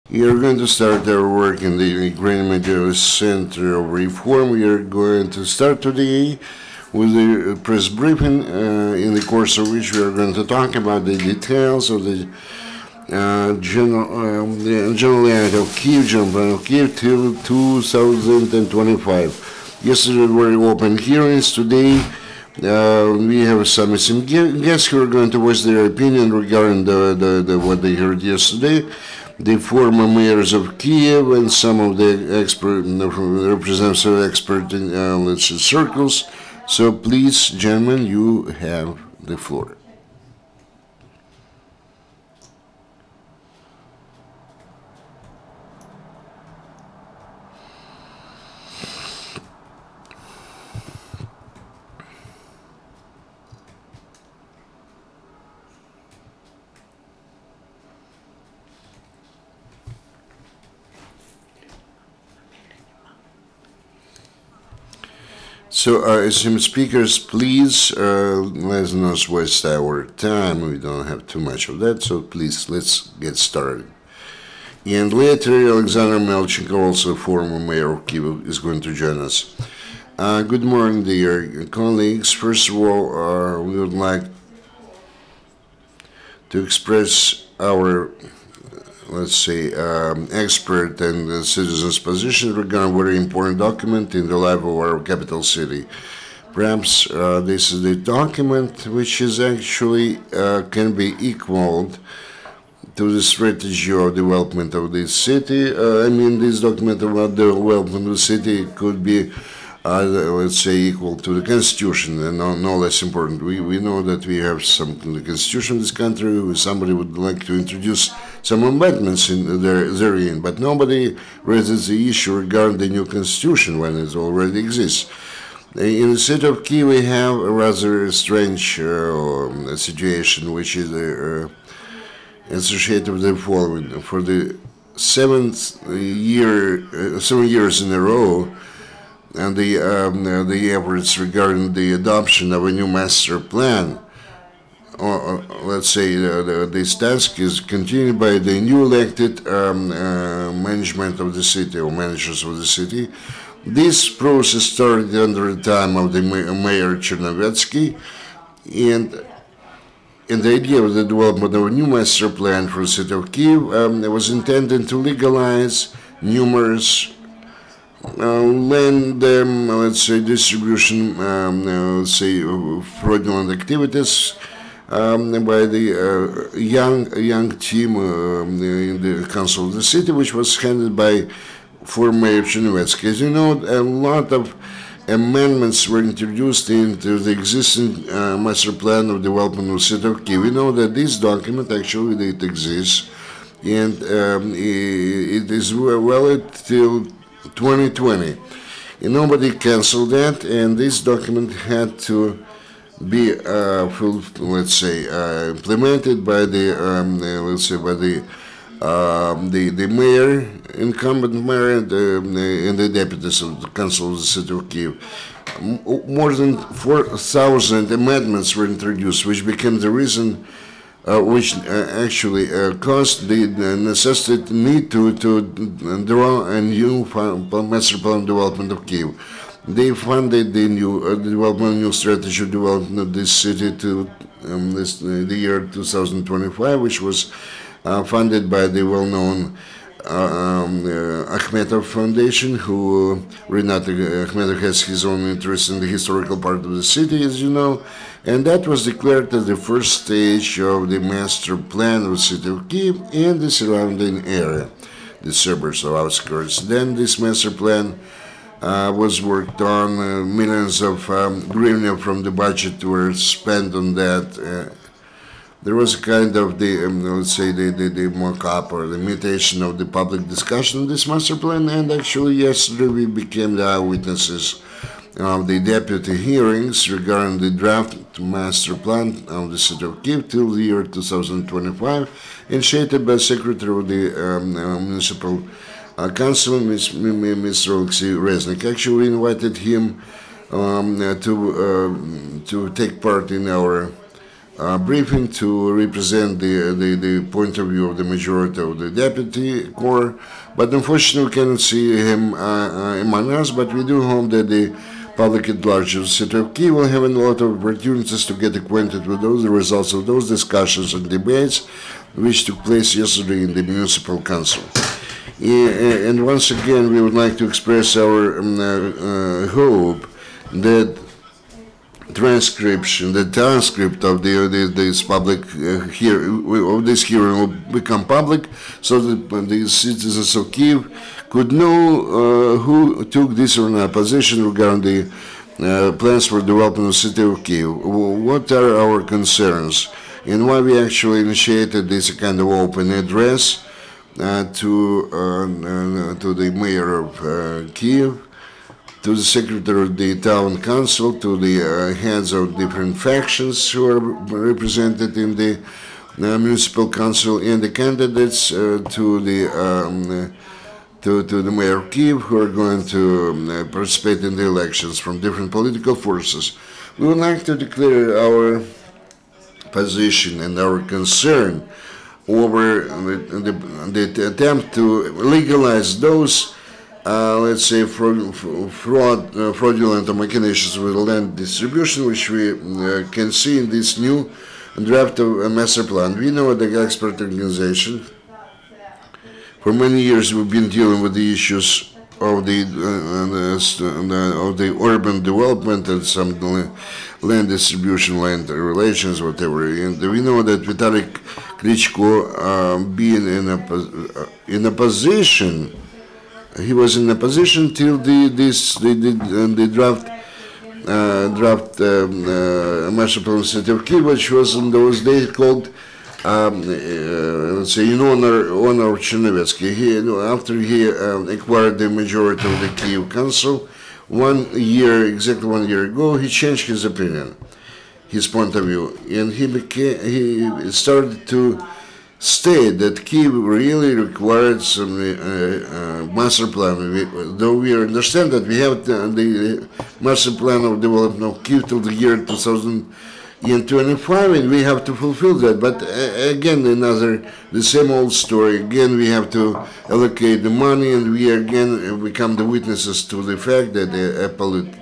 We are going to start our work in the Reanimation Center of Reform. We are going to start today with a press briefing, in the course of which we are going to talk about the details of the general act of Kyiv, General Plan of Kyiv till 2025. Yesterday were open hearings. Today we have some missing guests who are going to voice their opinion regarding what they heard yesterday. The former mayors of Kyiv and some of the representatives of expert in let's say circles. So please, gentlemen, you have the floor. So, esteemed speakers, please let's not waste our time. We don't have too much of that, so please let's get started. And later, Oleksandr Omelchenko, also former mayor of Kyiv, is going to join us. Good morning, dear colleagues. First of all, we would like to express our, let's say, expert and citizens' position regarding a very important document in the life of our capital city. Perhaps this is the document which is actually can be equaled to the strategy of development of this city. I mean, this document about the development of the city could be, let's say, equal to the constitution, and no less important. We know that we have some the constitution of this country. Somebody would like to introduce some amendments in therein, but nobody raises the issue regarding the new constitution when it already exists. In the city of Kyiv, we have a rather strange situation, which is associated with the following: for the 7 years in a row, and the efforts regarding the adoption of a new master plan, or let's say this task is continued by the new elected management of the city, or managers of the city. This process started under the time of the mayor Chernovetsky, and the idea of the development of a new master plan for the city of Kyiv was intended to legalize numerous land, let's say, distribution, let's say, fraudulent activities by the young team in the council of the city, which was headed by former Mayor Chernovetsky. As you know, a lot of amendments were introduced into the existing master plan of development of the city of Kyiv. We know that this document actually it exists, and it is valid till 2020. And nobody canceled that, and this document had to be let's say implemented by the let's say by the mayor, incumbent mayor, and the deputies of the council of the city of Kyiv. More than 4,000 amendments were introduced, which became the reason which actually caused the necessity need to draw a new master plan development of Kyiv. They funded the new new strategy of development of this city to the year 2025, which was funded by the well-known Akhmetov Foundation, who Renat Akhmetov has his own interest in the historical part of the city, as you know, and that was declared as the first stage of the master plan of the city of Kyiv and the surrounding area, the suburbs of outskirts. Then this master plan was worked on. Millions of hryvnia from the budget were spent on that. There was a kind of let's say the mock-up or the imitation of the public discussion of this master plan, and actually yesterday we became the eyewitnesses of the deputy hearings regarding the draft master plan of the city of Kyiv till the year 2025, initiated by Secretary of the Municipal Council, Mr. Oleksandr. Actually, we invited him to take part in our briefing to represent the point of view of the majority of the deputy core, but unfortunately we cannot see him among us, but we do hope that the public at large of the city of Kyiv will have a lot of opportunities to get acquainted with those the results of those discussions and debates which took place yesterday in the municipal council. And once again, we would like to express our hope that transcript of this public of this hearing will become public, so that the citizens of Kyiv could know who took this or not position regarding the plans for development of the city of Kyiv. What are our concerns, and why we actually initiated this kind of open address to the mayor of Kyiv, to the secretary of the town council, to the heads of different factions who are represented in the municipal council, and the candidates to the mayor of Kyiv who are going to participate in the elections from different political forces. We would like to declare our position and our concern over the attempt to legalize those let's say, fraudulent machinations with land distribution, which we can see in this new draft of a master plan. We know the expert organization. For many years, we've been dealing with the issues of the urban development and some land distribution, land relations, whatever. And we know that Vitalik Klitschko being in a position. He was in a position till the draft master plan of the city of Kyiv, which was in those days called, let's say, in honor of Chernovetsky. After he acquired the majority of the Kyiv council, exactly 1 year ago, he changed his opinion, his point of view, and he started to state that Kyiv really required some master plan. Though we understand that we have the master plan of development of Kyiv till the year 2025, and we have to fulfill that. But again, the same old story. Again, we have to allocate the money, and we again become the witnesses to the fact that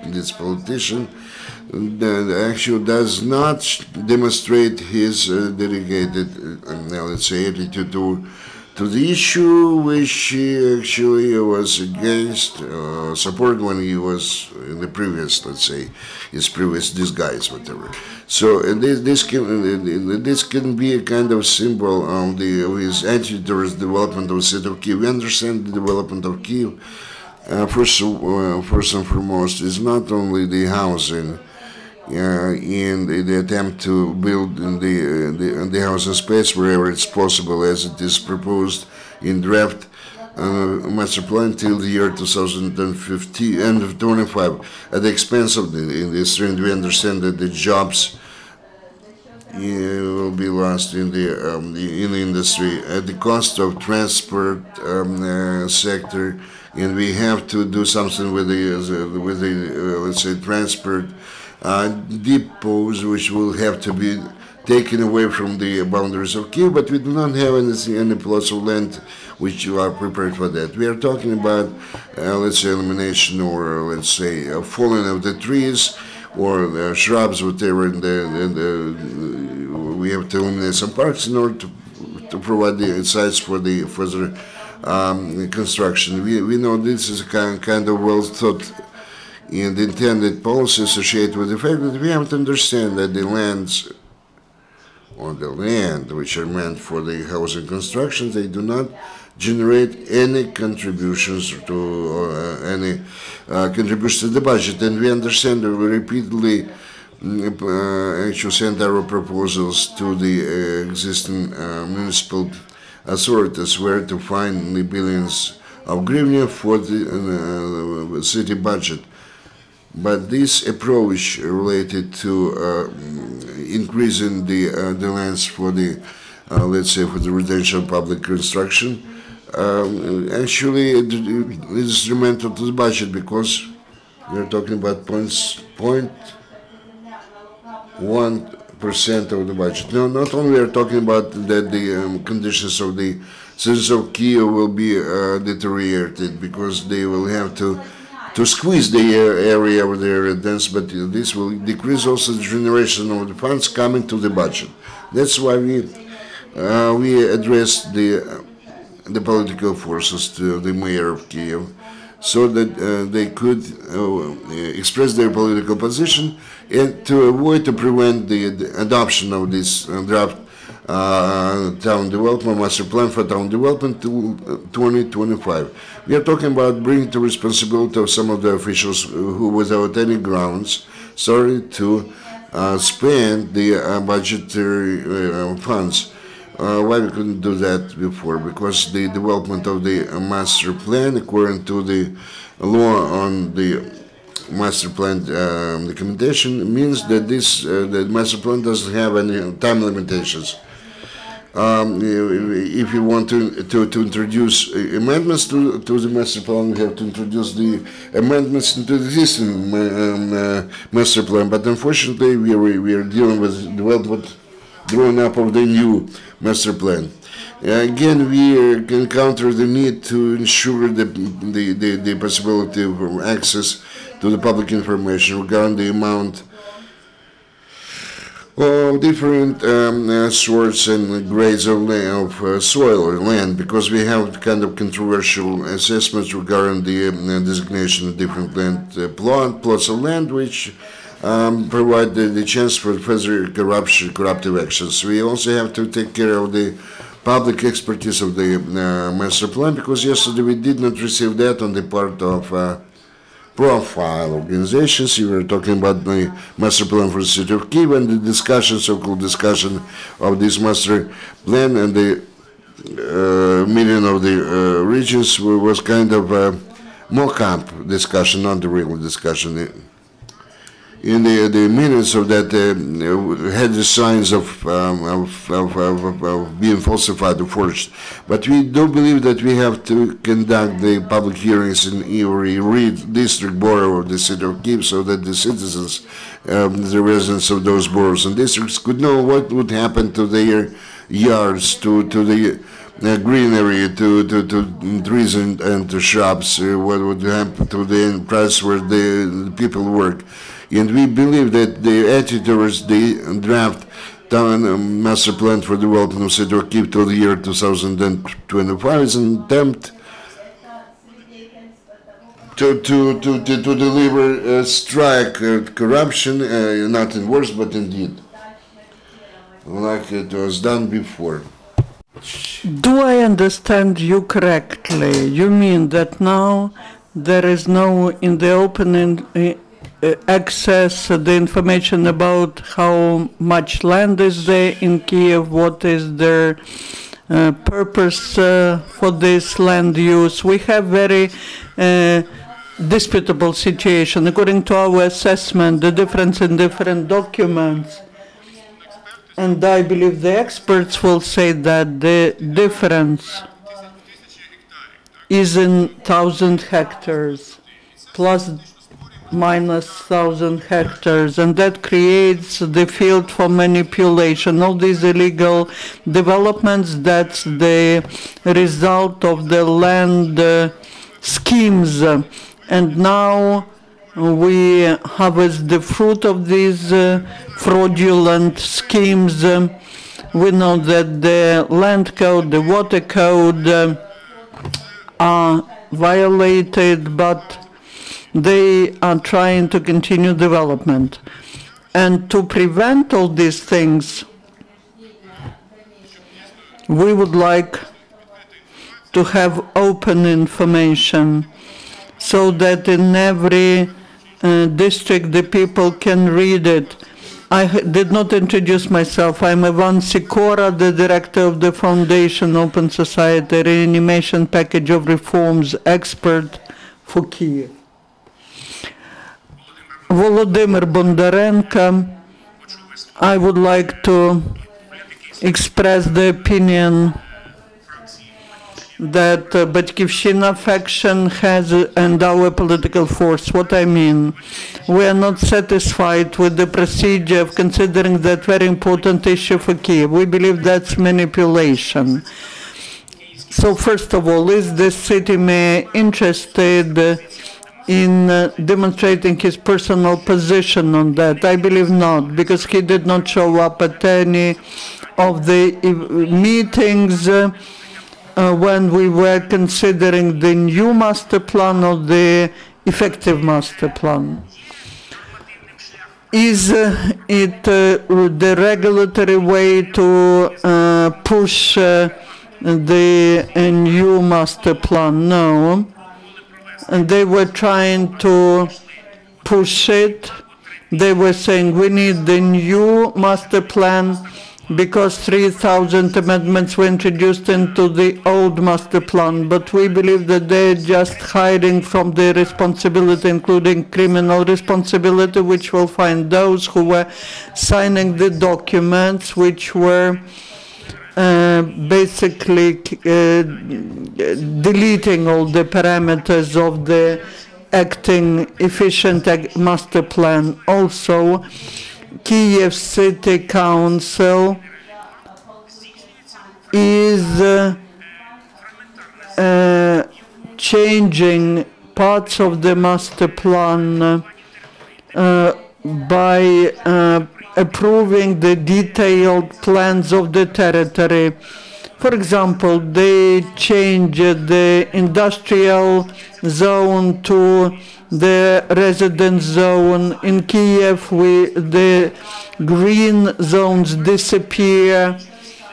this politician actually does not demonstrate his dedicated, let's say, attitude to the issue, which he actually was against, support when he was in the previous, let's say, his previous disguise, whatever. So this can be a kind of symbol of his attitude towards the development of the city of Kyiv. We understand the development of Kyiv, first and foremost, is not only the housing, in the attempt to build in the housing space wherever it's possible, as it is proposed in draft master plan till the year 2050, end of 25, at the expense of the industry. And we understand that the jobs will be lost in the industry at the cost of transport sector, and we have to do something with the let's say, transport depots, which will have to be taken away from the boundaries of Kyiv, but we do not have any plots of land which are prepared for that. We are talking about, let's say, elimination, or let's say, falling of the trees or shrubs, whatever. We have to eliminate some parks in order to provide the sites for the further construction. We know this is a kind of well thought and intended policy associated with the fact that we have to understand that the lands, or the land which are meant for the housing construction, they do not generate any contributions to contributions to the budget. And we understand that we repeatedly actually sent our proposals to the existing municipal authorities where to find the billions of hryvnia for the city budget. But this approach related to increasing the lands for the, let's say, for the residential public construction, actually it is instrumental to the budget, because we are talking about 0.1 percent of the budget. No, not only we are talking about that the conditions of the citizens of Kyiv will be deteriorated because they will have to squeeze the area of their residence, but this will decrease also the generation of the funds coming to the budget. That's why we addressed the political forces to the mayor of Kyiv, so that they could express their political position and to avoid, to prevent the adoption of this draft town development, master plan for town development to 2025. We are talking about bringing to responsibility of some of the officials who, without any grounds, started to spend the budgetary funds. Why we couldn't do that before? Because the development of the master plan, according to the law on the master plan documentation, means that the master plan doesn't have any time limitations. If you want to introduce amendments to the master plan, you have to introduce the amendments into the existing master plan. But unfortunately, we are dealing with development drawing up of the new master plan. Again, we encounter the need to ensure the possibility of access to the public information regarding the amount of different sorts and grades of soil or land, because we have kind of controversial assessments regarding the designation of different land plots of land, which provide the chance for further corruptive actions. We also have to take care of the public expertise of the master plan, because yesterday we did not receive that on the part of profile organizations. You were talking about the master plan for the city of Kyiv, and the discussion, so-called discussion of this master plan and the meeting of the regions was kind of a mock-up discussion, not the real discussion. In the minutes of that had the signs of being falsified or forged. But we do believe that we have to conduct the public hearings in every district borough of the city of Kyiv, so that the citizens, the residents of those boroughs and districts, could know what would happen to their yards, to the greenery, to trees and to shops, what would happen to the place where the people work. And we believe that the attitude towards the draft town master plan for development of city of Kyiv till the year 2025 is an attempt to deliver strike corruption, not in words but in deed, like it was done before. Do I understand you correctly? You mean that now there is no in the open access the information about how much land is there in Kyiv, what is their purpose for this land use? We have very disputable situation. According to our assessment, the difference in different documents, and I believe the experts will say that the difference is in 1,000 hectares, plus minus 1,000 hectares, and that creates the field for manipulation. All these illegal developments, that's the result of the land schemes, and now we harvest the fruit of these fraudulent schemes. We know that the land code, the water code are violated, but they are trying to continue development. And to prevent all these things, we would like to have open information so that in every district the people can read it. I did not introduce myself. I'm Ivan Sikora, the director of the Foundation Open Society Reanimation Package of Reforms expert for Kyiv. Volodymyr Bondarenko, I would like to express the opinion that Batkivshchina faction has and our political force. What I mean, we are not satisfied with the procedure of considering that very important issue for Kyiv. We believe that's manipulation. So first of all, is the city mayor interested in demonstrating his personal position on that? I believe not, because he did not show up at any of the meetings when we were considering the new master plan or the effective master plan. Is it the regulatory way to push the new master plan? No. And they were trying to push it. They were saying we need the new master plan because 3,000 amendments were introduced into the old master plan. But we believe that they're just hiding from their responsibility, including criminal responsibility, which will find those who were signing the documents, which were basically deleting all the parameters of the acting efficient master plan. Also, Kyiv City Council is changing parts of the master plan by approving the detailed plans of the territory. For example, they changed the industrial zone to the residence zone. In Kyiv, the green zones disappear,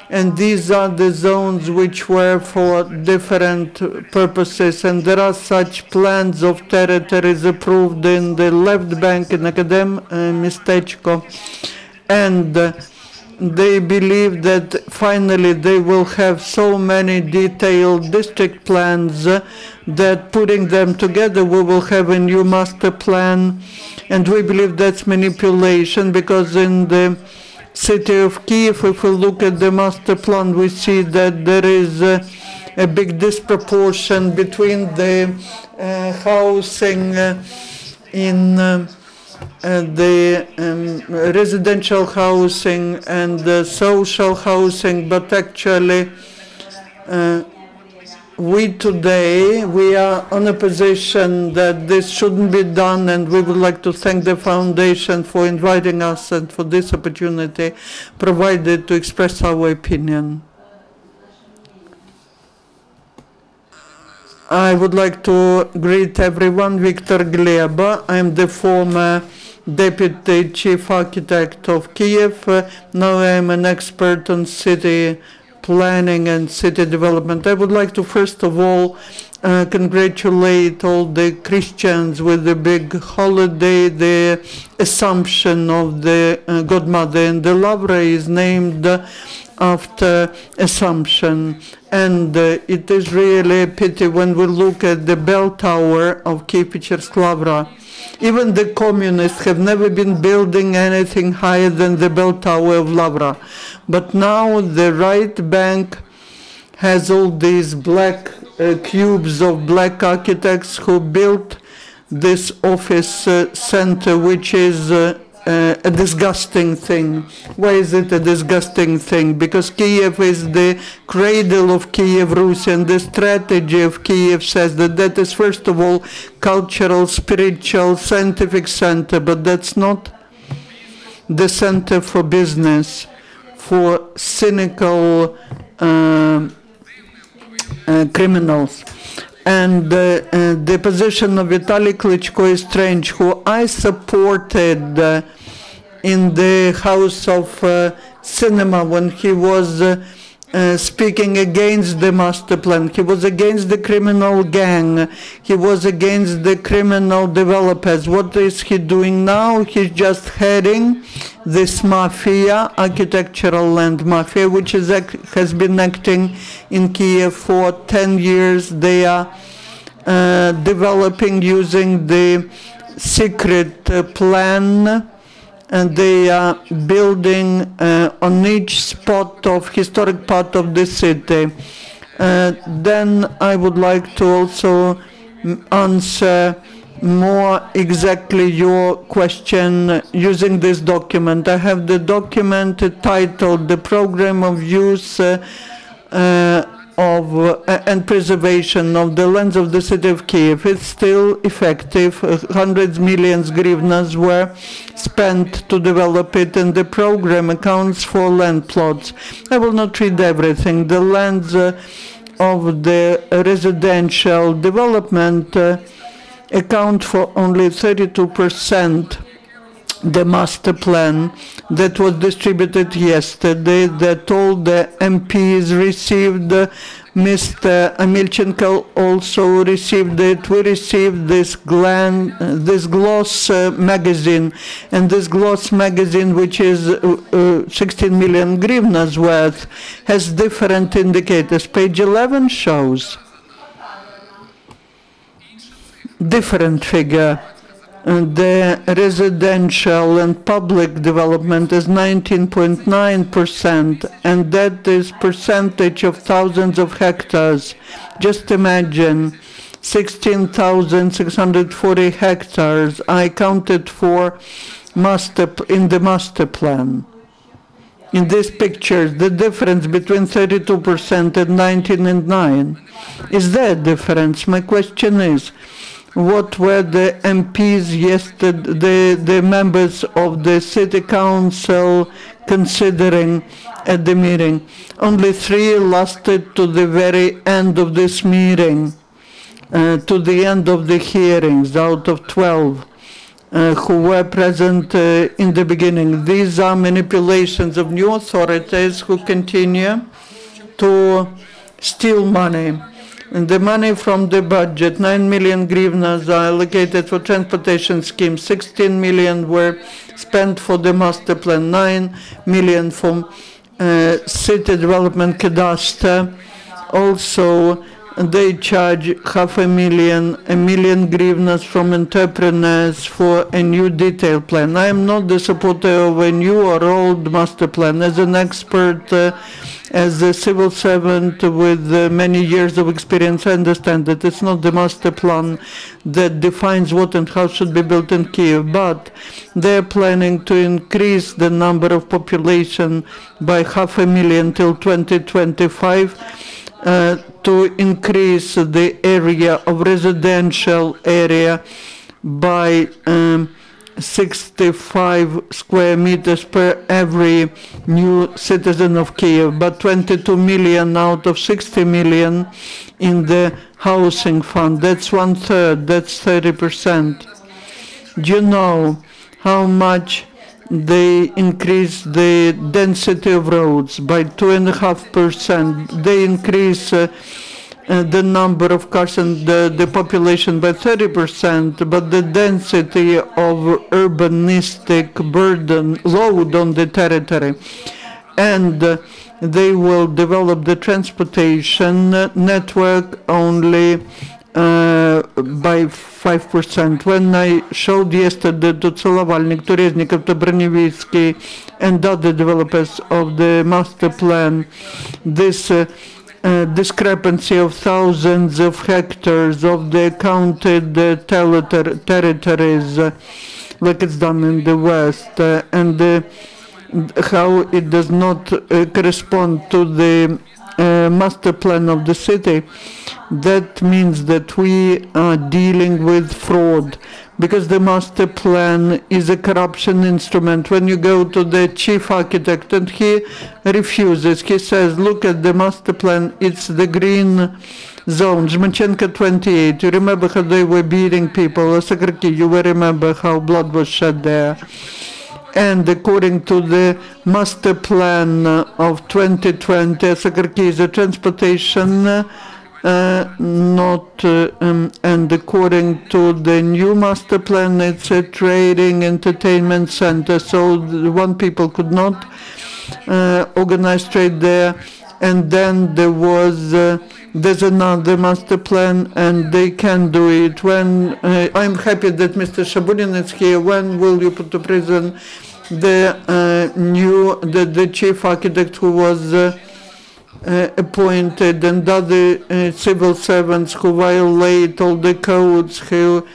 and these are the zones which were for different purposes, and there are such plans of territories approved in the left bank in Akadem Mistechko, and they believe that finally they will have so many detailed district plans that putting them together we will have a new master plan, and we believe that's manipulation, because in the city of Kyiv, if we look at the master plan, we see that there is a big disproportion between the housing in the residential housing and the social housing, but actually we are on a position that this shouldn't be done, and we would like to thank the foundation for inviting us and for this opportunity provided to express our opinion. I would like to greet everyone. Victor Gleba. I'm the former Deputy Chief Architect of Kyiv. Now I'm an expert on city planning and city development. I would like to first of all congratulate all the Christians with the big holiday, the Assumption of the Godmother, and the Lavra is named after Assumption. And it is really a pity when we look at the bell tower of Kyiv Lavra. Even the communists have never been building anything higher than the bell tower of Lavra. But now the right bank has all these black cubes of black architects who built this office center, which is a disgusting thing. Why is it a disgusting thing? Because Kyiv is the cradle of Kyiv Rus, and the strategy of Kyiv says that that is first of all cultural, spiritual, scientific center, but that's not the center for business, for cynical criminals. And the position of Vitaly Klitschko is strange, who I supported in the House of Cinema when he was speaking against the master plan. He was against the criminal gang. He was against the criminal developers. What is he doing now? He's just heading this mafia, architectural land mafia, which has been acting in Kyiv for 10 years. They are developing using the secret plan, and they are building on each spot of historic part of the city. Then I would like to also answer more exactly your question using this document. I have the document titled "The Program of Use and Preservation of the Lands of the City of Kyiv." It's still effective. Hundreds of millions hryvnias were spent to develop it, and the program accounts for land plots. I will not read everything. The lands of the residential development account for only 32%. The master plan that was distributed yesterday, that all the MPs received. Mr. Omelchenko also received it. We received this gloss magazine, and this gloss magazine, which is 16 million hryvnias worth, has different indicators. Page 11 shows different figure. The residential and public development is 19.9%, and that is percentage of thousands of hectares. Just imagine 16,640 hectares I counted for in the master plan. In this picture, the difference between 32% and 19.9. Is there a difference? My question is, what were the MPs yesterday, the members of the city council considering at the meeting? Only 3 lasted to the very end of this meeting, to the end of the hearings out of 12 who were present in the beginning. These are manipulations of new authorities who continue to steal money. And the money from the budget, 9 million hryvnias are allocated for transportation schemes, 16 million were spent for the master plan, 9 million from city development cadastre. Also, they charge $500,000, 1 million hryvnias from entrepreneurs for a new detailed plan. I am not the supporter of a new or old master plan. As an expert, as a civil servant with many years of experience, I understand that it's not the master plan that defines what and how should be built in Kyiv, but they're planning to increase the number of population by 500,000 till 2025, to increase the area of residential area by 65 square meters per every new citizen of Kyiv, but 22 million out of 60 million in the housing fund. That's 1/3, that's 30%. Do you know how much they increase the density of roads by 2.5%? They increase the number of cars and the population by 30%, but the density of urbanistic burden, load on the territory. And they will develop the transportation network only by 5%. When I showed yesterday to Tsolovalnik, to Reznikov, to Branievsky, and other developers of the master plan, this discrepancy of thousands of hectares of the counted territories, like it's done in the West, and how it does not correspond to the master plan of the city, that means that we are dealing with fraud, because the master plan is a corruption instrument. When you go to the chief architect and he refuses, he says, look at the master plan, it's the green zone, Omelchenko 28. You remember how they were beating people, Sikora, you will remember how blood was shed there. And according to the master plan of 2020, Sikora is a transportation and according to the new master plan, it's a trading entertainment center, so one people could not organize trade there. And then there was there's another master plan, and they can do it. When I'm happy that Mr. Shabunin is here. When will you put to prison the chief architect who was appointed and other civil servants who violate all the codes, who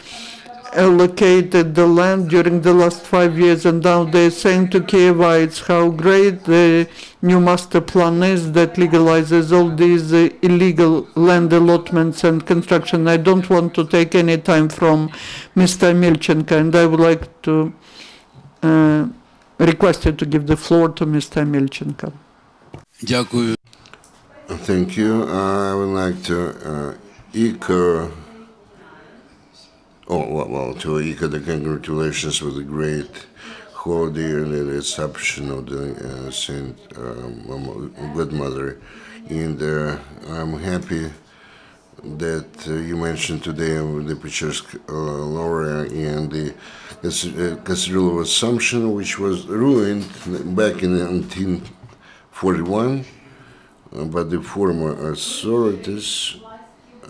allocated the land during the last 5 years, and now they're saying to Kyivites how great the new master plan is that legalizes all these illegal land allotments and construction. I don't want to take any time from Mr. Omelchenko, and I would like to request you to give the floor to Mr. Omelchenko. Thank you. I would like to echo the congratulations with the great holiday and the reception of the Saint Godmother. And I'm happy that you mentioned today the Pechersk Laura and the Cathedral of Assumption, which was ruined back in 1941, but the former authorities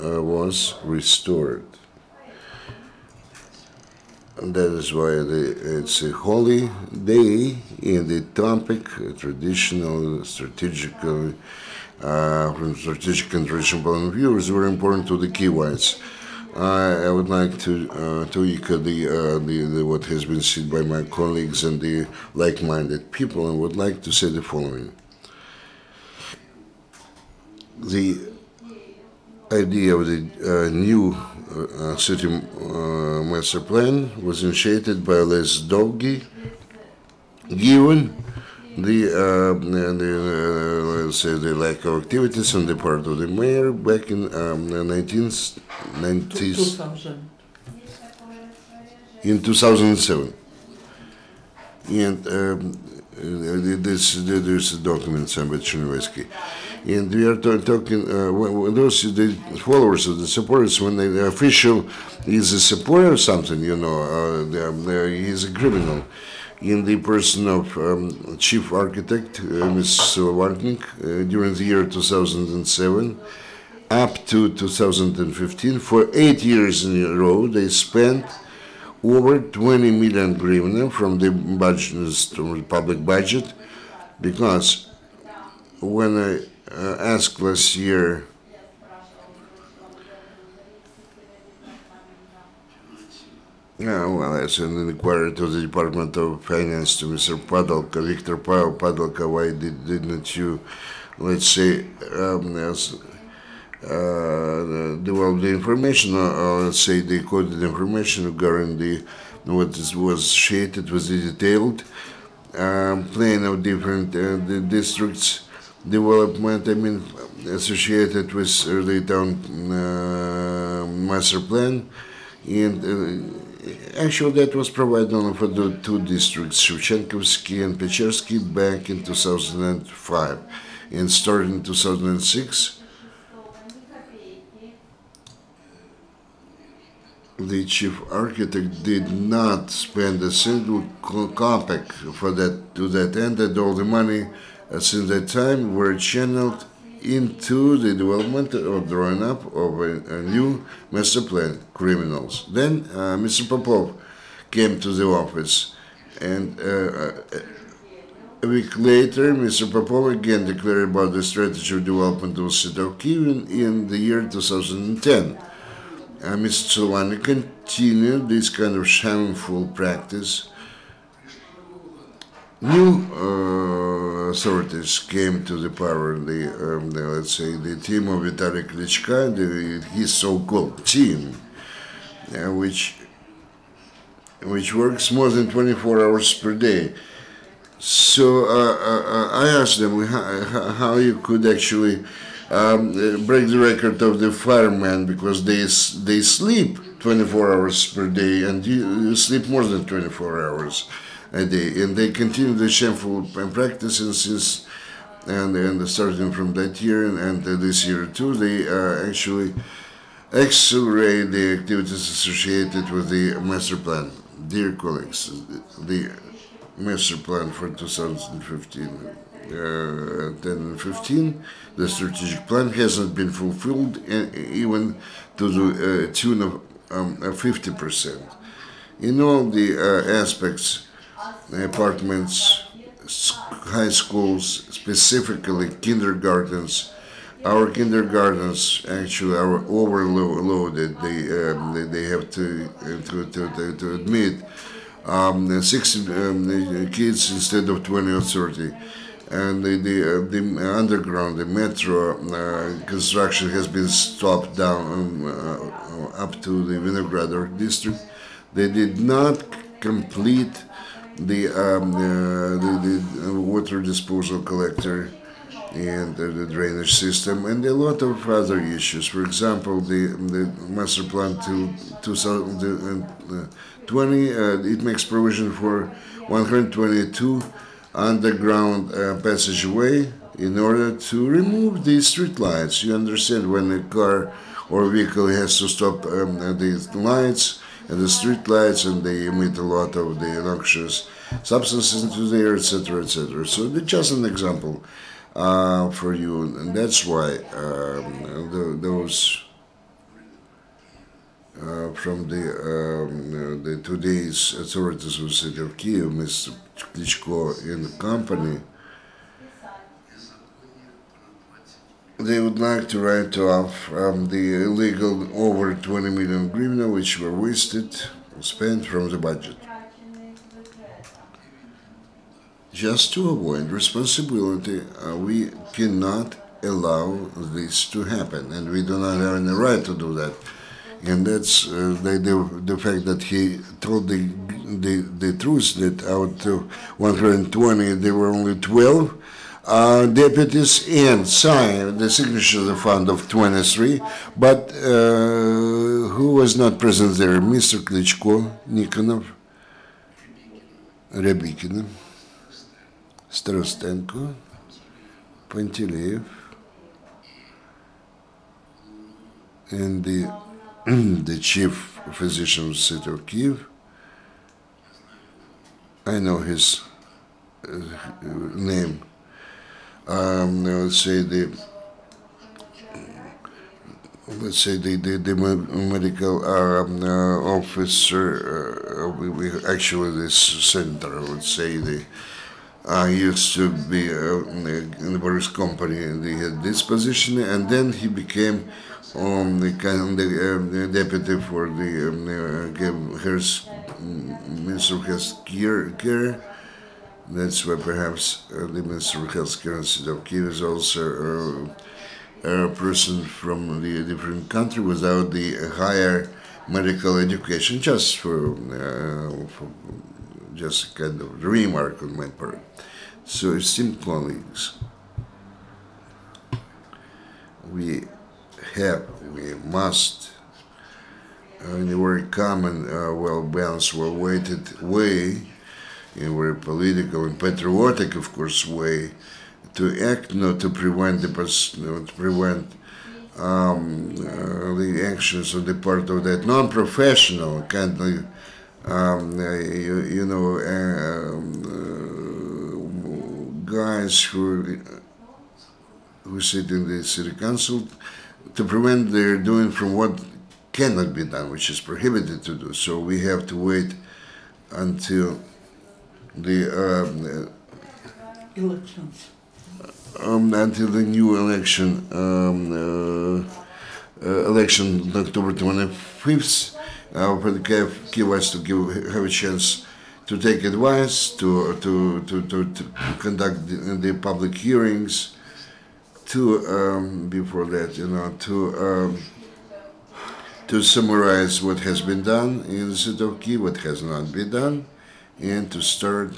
was restored. And that is why it's a holy day, and the topic, traditional, strategical, from strategic and traditional point of view, is very important to the Kyivites. I would like to echo what has been said by my colleagues and the like-minded people, and would like to say the following. The idea of the new city master plan was initiated by Les Dolgi, given let's say the lack of activities on the part of the mayor back in 2007. And there's a document signed by Chernovsky. And we are talking, those the followers of the supporters, when the official is a supporter of something, he's a criminal. In the person of chief architect, Ms. Wartnik, during the year 2007 up to 2015, for 8 years in a row, they spent over 20 million hryvnia from the budget, from the public budget, because when I asked last year as an inquiry to the Department of Finance, to Mr. Padalka, Victor Padalka, why didn't you, let's say, develop the information, or let's say the coded information regarding what was shaded with the detailed plan of different districts development, associated with the town master plan, and actually that was provided only for the two districts, Shevchenkovsky and Pechersky, back in 2005, and starting in 2006. The chief architect did not spend a single kopeck for that, to that end, and all the money since that time were channeled into the development or drawing up of a new master plan, criminals. Then Mr. Popov came to the office, and a week later, Mr. Popov again declared about the strategy of development of the city of Kyiv in the year 2010. Mr. Saliy continued this kind of shameful practice. New authorities came to the power. Let's say the team of Vitaly Klitschko, his so-called team, which works more than 24 hours per day. So I asked them how you could actually break the record of the firemen, because they sleep 24 hours per day, and you sleep more than 24 hours a day, and they continue the shameful practices since and starting from that year and this year too. They actually accelerate the activities associated with the master plan. Dear colleagues, the master plan for 2015. 10 and 15, the strategic plan hasn't been fulfilled, even to the tune of 50%. In all the aspects, apartments, high schools, specifically kindergartens. Our kindergartens actually are overloaded. They have to admit 60 kids instead of 20 or 30. And the underground, the metro construction has been stopped down up to the Vinogradov district. They did not complete the water disposal collector and the drainage system, and a lot of other issues. For example, the Master Plan to 2020, it makes provision for 122 underground passageway in order to remove the street lights. You understand, when a car or vehicle has to stop the lights and the street lights, and they emit a lot of the noxious substances into the air, etc., etc. So that's just an example for you, and that's why those from the today's authorities of the city of Kyiv, Mr. Klitschko and the company, they would like to write off the illegal over 20 million hryvnia which were wasted, spent from the budget, just to avoid responsibility. We cannot allow this to happen, and we do not have any right to do that. And that's the fact that he told the truth, that out of 120 there were only 12 deputies and signed the signature of the fund of 23, but who was not present there? Mr. Klitschko, Nikonov, Rябикина, Starostenko, Panteleev, and the chief physician of the city of Kyiv. I know his name. Let's say the medical officer. We actually, this center, I would say, used to be in the Boris company, and he had this position, and then he became the deputy for the Minister of Health Care. That's why perhaps the Minister of Health Care in the city of Kyiv is also a person from the different country without the higher medical education, just for just kind of remark on my part. So, esteemed colleagues, we must, in a very common, well-balanced, well-weighted way, in a very political and patriotic, of course, way, to act, not to prevent the actions on the part of that non-professional kind of, guys who sit in the city council, to prevent their doing from what cannot be done, which is prohibited to do. So we have to wait until the elections. Until the new election on October 25th, for the Kyiv has to have a chance to take advice, to conduct the public hearings, to before that, to summarize what has been done in the city of Kyiv, what has not been done, and to start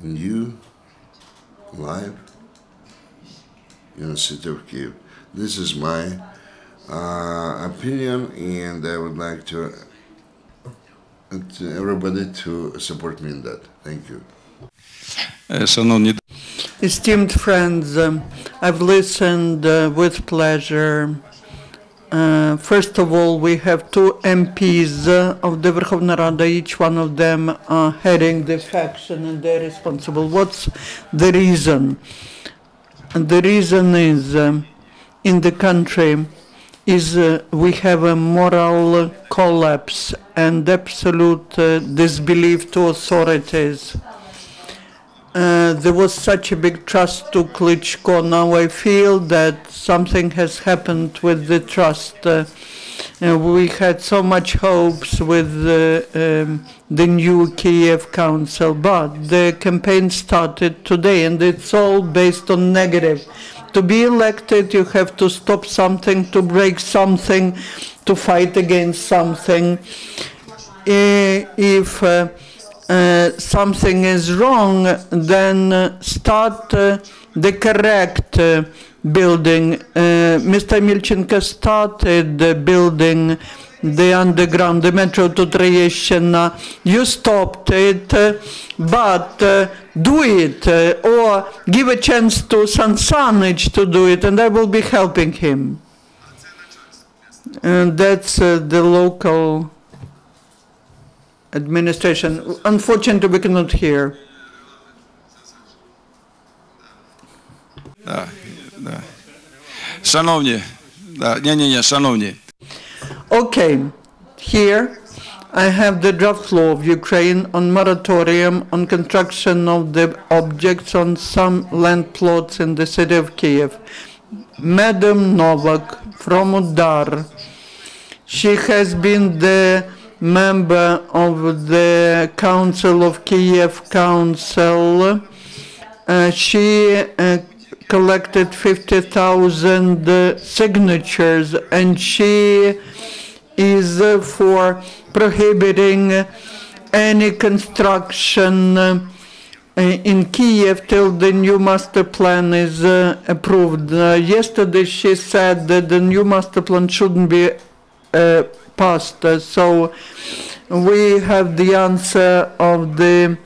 a new life in the city of Kyiv. This is my opinion, and I would like to everybody to support me in that. Thank you. Esteemed friends, I've listened with pleasure. First of all, we have two MPs of the Verkhovna Rada, each one of them heading the faction, and they're responsible. What's the reason? And the reason is, in the country, we have a moral collapse and absolute disbelief to authorities. there was such a big trust to Klitschko. Now I feel that something has happened with the trust. We had so much hopes with the new Kyiv Council, but the campaign started today, and it's all based on negative. To be elected, you have to stop something, to break something, to fight against something. If something is wrong, then start the correct building. Mr. Omelchenko started building the underground, the metro to Tryeshina. You stopped it, but do it, or give a chance to Sansanich to do it, and I will be helping him. And that's the local administration. Unfortunately, we cannot hear. Шановні, шановні. Okay, here I have the draft law of Ukraine on moratorium on construction of the objects on some land plots in the city of Kyiv. Madam Novak from Udar, she has been the member of the Council of Kyiv Council. She collected 50,000 signatures, and she is for prohibiting any construction in Kyiv till the new master plan is approved. Yesterday she said that the new master plan shouldn't be passed, so we have the answer of the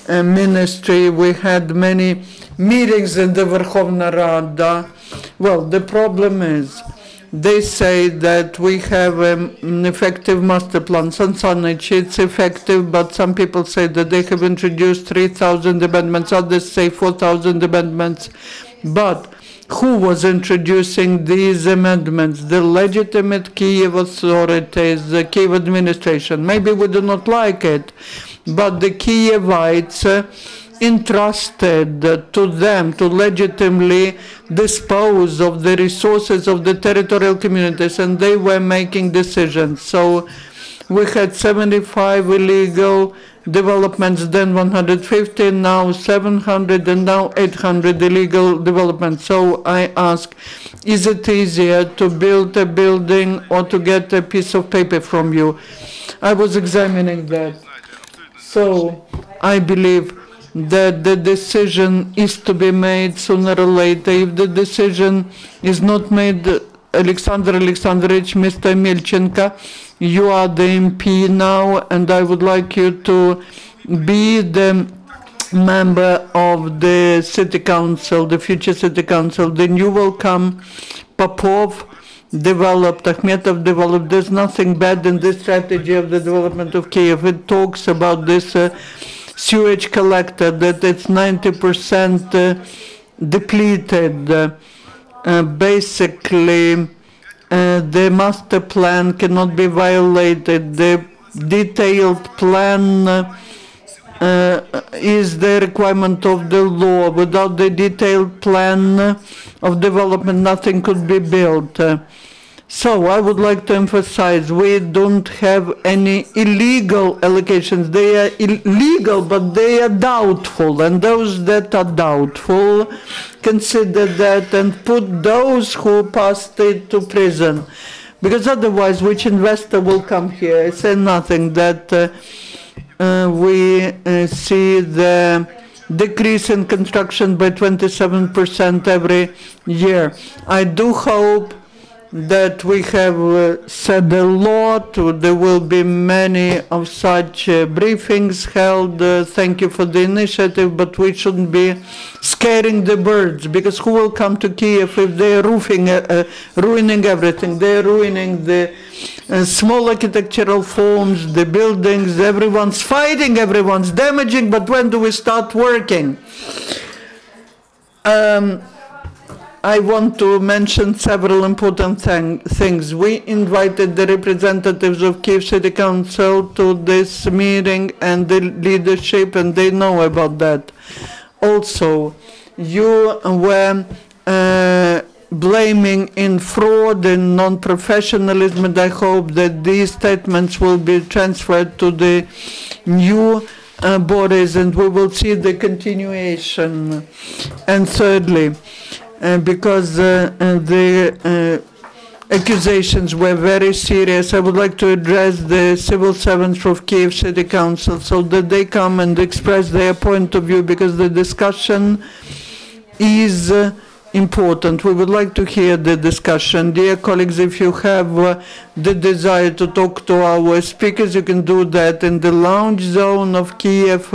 ministry. We had many meetings in the Verkhovna Rada. Well, the problem is, they say that we have an effective master plan. Sansanich, it's effective, but some people say that they have introduced 3,000 amendments, others say 4,000 amendments. But who was introducing these amendments? The legitimate Kyiv authorities, the Kyiv administration. Maybe we do not like it, but the Kyivites entrusted to them to legitimately dispose of the resources of the territorial communities, and they were making decisions. So we had 75 illegal developments, then 150, now 700, and now 800 illegal developments. So I ask, is it easier to build a building or to get a piece of paper from you? I was examining that. So I believe that the decision is to be made sooner or later. If the decision is not made, Oleksandr Alexandrovich, Mr. Omelchenko, you are the MP now, and I would like you to be the member of the city council, the future city council. Then you will come. Popov developed, Akhmetov developed. There's nothing bad in this strategy of the development of Kyiv. It talks about this sewage collector, that it's 90% depleted. Basically, the master plan cannot be violated. The detailed plan is the requirement of the law. Without the detailed plan of development, nothing could be built. So I would like to emphasize, we don't have any illegal allocations. They are illegal, but they are doubtful. And those that are doubtful, consider that and put those who passed it to prison. Because otherwise, which investor will come here? I say nothing, that we see the decrease in construction by 27% every year. I do hope that we have said a lot. There will be many of such briefings held. Thank you for the initiative, but we shouldn't be scaring the birds, because who will come to Kyiv if they are ruining everything? They are ruining the small architectural forms, the buildings, everyone's fighting, everyone's damaging, but when do we start working? I want to mention several important things. We invited the representatives of Kyiv City Council to this meeting and the leadership, and they know about that. Also, you were blaming in fraud and non-professionalism, and I hope that these statements will be transferred to the new bodies and we will see the continuation. And thirdly, because the accusations were very serious, I would like to address the civil servants of Kyiv City Council so that they come and express their point of view, because the discussion is important. We would like to hear the discussion. Dear colleagues, if you have the desire to talk to our speakers, you can do that in the lounge zone of Kyiv,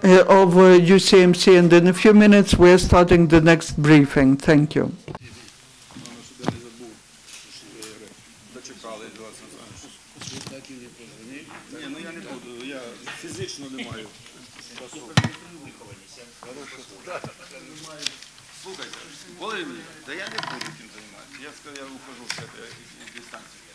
of UCMC, and in a few minutes we are starting the next briefing. Thank you. Володимир, да я не буду этим заниматься. Я ухожу с этой дистанции.